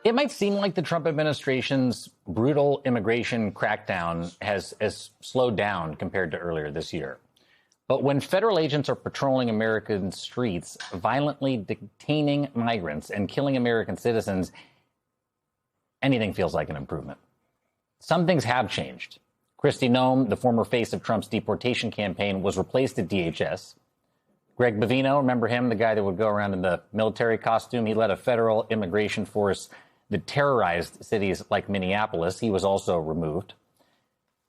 It might seem like the Trump administration's brutal immigration crackdown has slowed down compared to earlier this year. But when federal agents are patrolling American streets, violently detaining migrants and killing American citizens, anything feels like an improvement. Some things have changed. Kristi Noem, the former face of Trump's deportation campaign, was replaced at DHS. Greg Bovino, remember him, the guy that would go around in the military costume? He led a federal immigration force that terrorized cities like Minneapolis. He was also removed.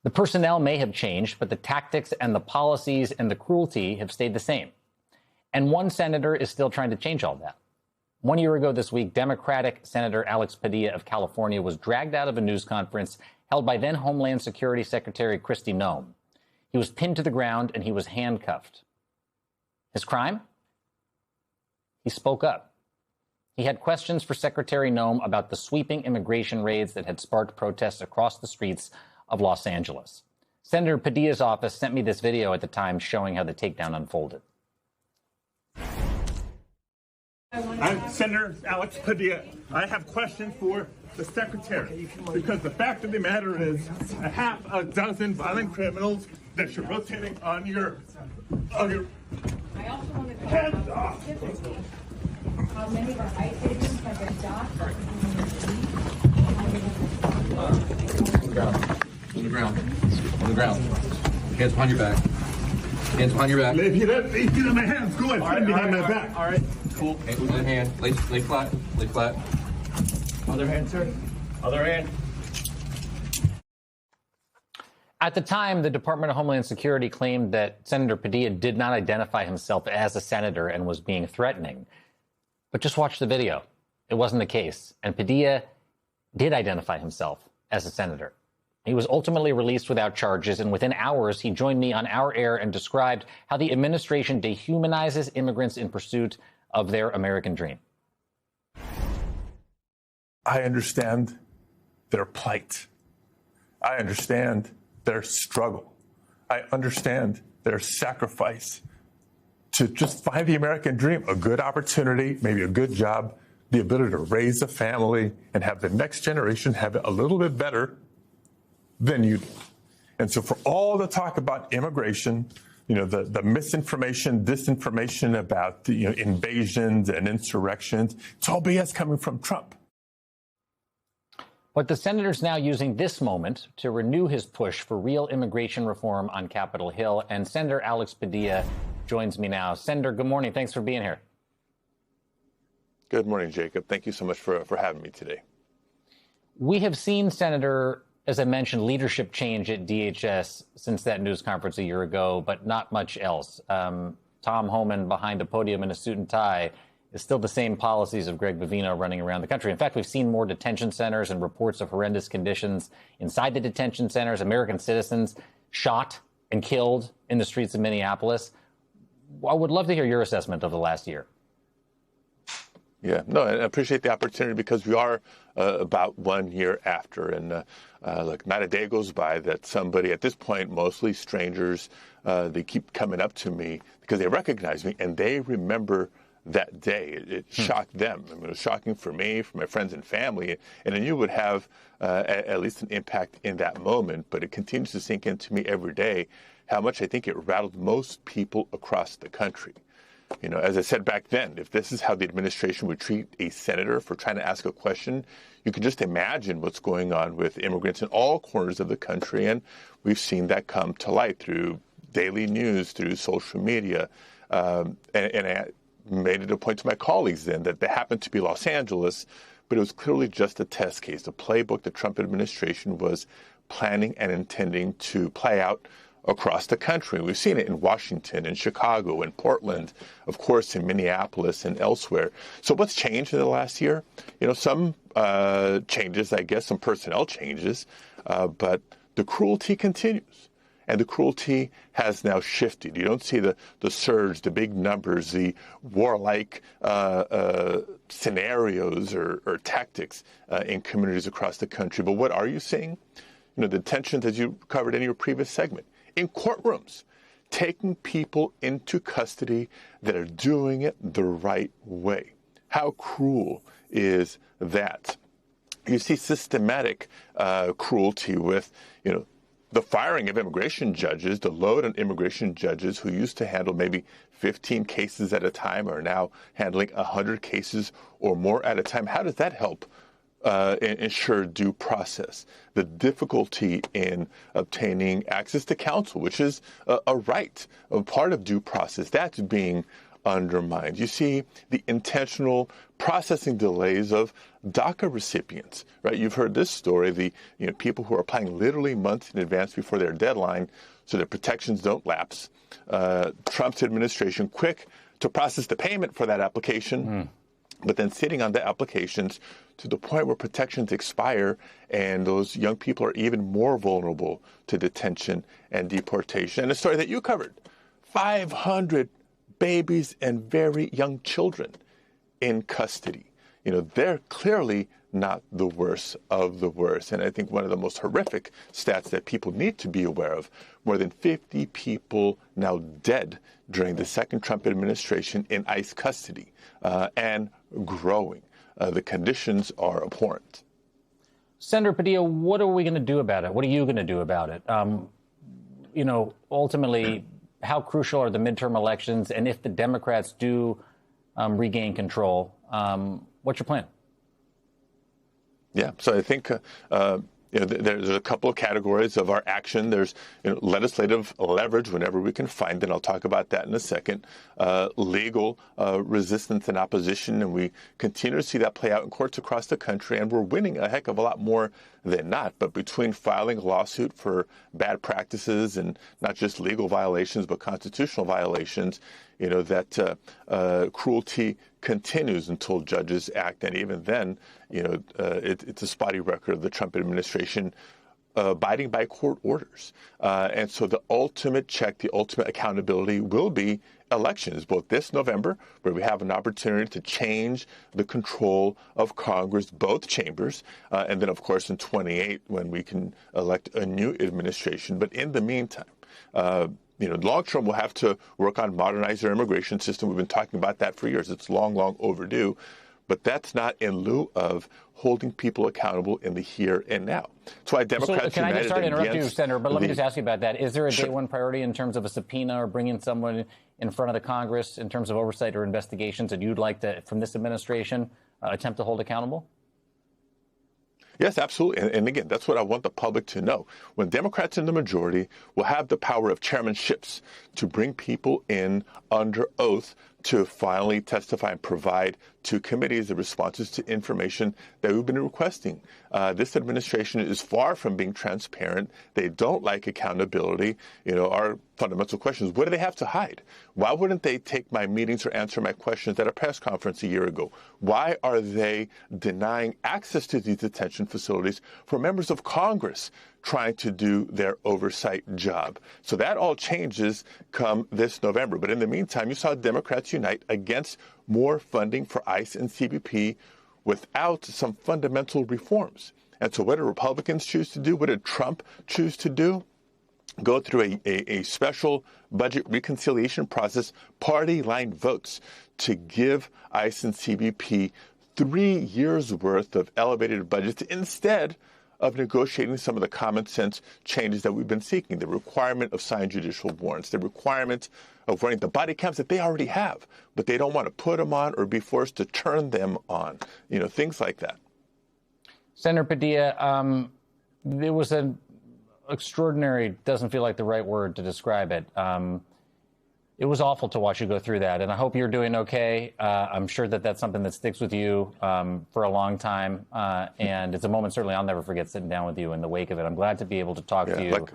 The personnel may have changed, but the tactics and the policies and the cruelty have stayed the same. And one senator is still trying to change all that. 1 year ago this week, Democratic Senator Alex Padilla of California was dragged out of a news conference held by then Homeland Security Secretary Kristi Noem. He was pinned to the ground and he was handcuffed. His crime? He spoke up. He had questions for Secretary Noem about the sweeping immigration raids that had sparked protests across the streets of Los Angeles. Senator Padilla's office sent me this video at the time showing how the takedown unfolded. I'm Senator Alex Padilla. I have questions for the Secretary because the fact of the matter is a half a dozen violent criminals that you're rotating on your hands off. How many of our ICE agents have been docked? On the ground. On the ground. Hands behind your back. Hands behind your back. If you get on my hands, go ahead. Put them behind my back. All right. Cool. Other hand. Lay flat. Lay flat. Other hand, sir. Other hand. At the time, the Department of Homeland Security claimed that Senator Padilla did not identify himself as a senator and was being threatening. But just watch the video. It wasn't the case. And Padilla did identify himself as a senator. He was ultimately released without charges, and within hours, he joined me on our air and described how the administration dehumanizes immigrants in pursuit of their American dream. I understand their plight. I understand their struggle. I understand their sacrifice to just find the American dream, a good opportunity, maybe a good job, the ability to raise a family and have the next generation have it a little bit better than you do. And so for all the talk about immigration, the misinformation, disinformation about the invasions and insurrections, it's all BS coming from Trump. But the senator's now using this moment to renew his push for real immigration reform on Capitol Hill. And Senator Alex Padilla joins me now. Senator, good morning. Thanks for being here. Good morning, Jacob. Thank you so much for having me today. We have seen, Senator, as I mentioned, leadership change at DHS since that news conference a year ago, but not much else. Tom Homan behind a podium in a suit and tie is still the same policies of Greg Bovino running around the country. In fact, we've seen more detention centers and reports of horrendous conditions inside the detention centers, American citizens shot and killed in the streets of Minneapolis. I would love to hear your assessment of the last year. Yeah, no, I appreciate the opportunity because we are about 1 year after. And look, not a day goes by that somebody at this point, mostly strangers, they keep coming up to me because they recognize me and they remember that day. It shocked them. I mean, it was shocking for me, for my friends and family. And I knew it would have at least an impact in that moment. But it continues to sink into me every day how much I think it rattled most people across the country. As I said back then, if this is how the administration would treat a senator for trying to ask a question, you can just imagine what's going on with immigrants in all corners of the country. And we've seen that come to light through daily news, through social media. And I made it a point to my colleagues then that they happened to be Los Angeles, but it was clearly just a test case, a playbook the Trump administration was planning and intending to play out across the country. We've seen it in Washington, in Chicago, in Portland, of course, in Minneapolis and elsewhere. So what's changed in the last year? Some changes, I guess, some personnel changes, but the cruelty continues. And the cruelty has now shifted. You don't see the surge, the big numbers, the warlike scenarios or tactics in communities across the country. But what are you seeing? The tensions that you covered in your previous segment. In courtrooms, taking people into custody that are doing it the right way. How cruel is that? you see systematic cruelty with, the firing of immigration judges, the load on immigration judges who used to handle maybe 15 cases at a time are now handling 100 cases or more at a time. How does that help ensure due process? The difficulty in obtaining access to counsel, which is a right, a part of due process, that's being undermined. You see the intentional processing delays of DACA recipients, right? You've heard this story, the people who are applying literally months in advance before their deadline so their protections don't lapse. Trump's administration quick to process the payment for that application, but then sitting on the applications to the point where protections expire and those young people are even more vulnerable to detention and deportation. And a story that you covered, 500 babies and very young children in custody. They're clearly not the worst of the worst. And I think one of the most horrific stats that people need to be aware of, more than 50 people now dead during the second Trump administration in ICE custody and growing. The conditions are abhorrent. Senator Padilla, what are we going to do about it? What are you going to do about it? Ultimately, how crucial are the midterm elections? And if the Democrats do regain control, what's your plan? Yeah, so I think there's a couple of categories of our action. There's legislative leverage whenever we can find it. I'll talk about that in a second. Legal resistance and opposition, and we continue to see that play out in courts across the country, and we're winning a heck of a lot more than not. But between filing a lawsuit for bad practices and not just legal violations but constitutional violations, that cruelty continues until judges act. And even then, it's a spotty record of the Trump administration abiding by court orders. And so the ultimate check, the ultimate accountability will be elections, both this November, where we have an opportunity to change the control of Congress, both chambers, and then, of course, in 2028, when we can elect a new administration. But in the meantime, long term, we'll have to work on modernizing our immigration system. We've been talking about that for years. It's long, long overdue. But that's not in lieu of holding people accountable in the here and now. That's why Democrats Can I just start to interrupt you, against Senator? But let me just ask you about that. Is there a Sure. day one priority in terms of a subpoena or bringing someone in front of the Congress in terms of oversight or investigations that you'd like to, from this administration, attempt to hold accountable? Yes, absolutely. And again, that's what I want the public to know. When Democrats in the majority will have the power of chairmanships to bring people in under oath to finally testify and provide to committees the responses to information that we've been requesting. This administration is far from being transparent. They don't like accountability. Our fundamental question is, what do they have to hide? Why wouldn't they take my meetings or answer my questions at a press conference a year ago? Why are they denying access to these detention facilities for members of Congress trying to do their oversight job? So that all changes come this November. But in the meantime, you saw Democrats unite against more funding for ICE and CBP without some fundamental reforms. And so what did Republicans choose to do? What did Trump choose to do? Go through a special budget reconciliation process, party line votes, to give ICE and CBP 3 years' worth of elevated budgets instead of negotiating some of the common sense changes that we've been seeking, the requirement of signed judicial warrants, the requirement of wearing the body cams that they already have, but they don't want to put them on or be forced to turn them on, things like that. Senator Padilla, there was an extraordinary, doesn't feel like the right word to describe it. It was awful to watch you go through that, and I hope you're doing okay. I'm sure that that's something that sticks with you for a long time, and it's a moment certainly I'll never forget, sitting down with you in the wake of it. I'm glad to be able to talk to you.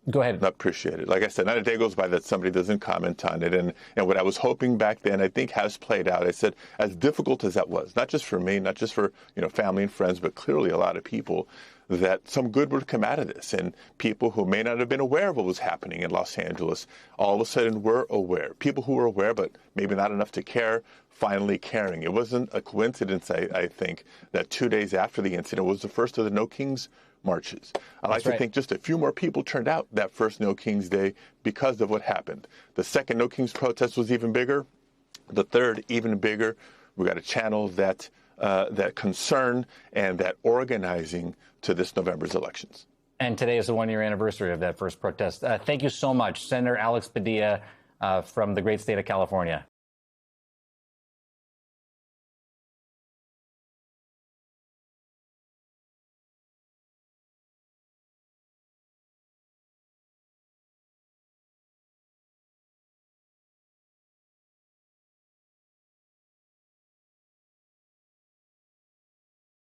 Go ahead. I appreciate it. Like I said, not a day goes by that somebody doesn't comment on it. And what I was hoping back then, I think, has played out. I said, as difficult as that was, not just for me, not just for family and friends, but clearly a lot of people, that some good would come out of this. And people who may not have been aware of what was happening in Los Angeles, all of a sudden were aware. People who were aware, but maybe not enough to care, finally caring. It wasn't a coincidence, I think, that 2 days after the incident was the first of the No Kings marches. I like to think just a few more people turned out that first No Kings Day because of what happened. The second No Kings protest was even bigger. The third, even bigger. We got to channel that that concern and that organizing to this November's elections. And today is the one-year anniversary of that first protest. Thank you so much, Senator Alex Padilla from the great state of California.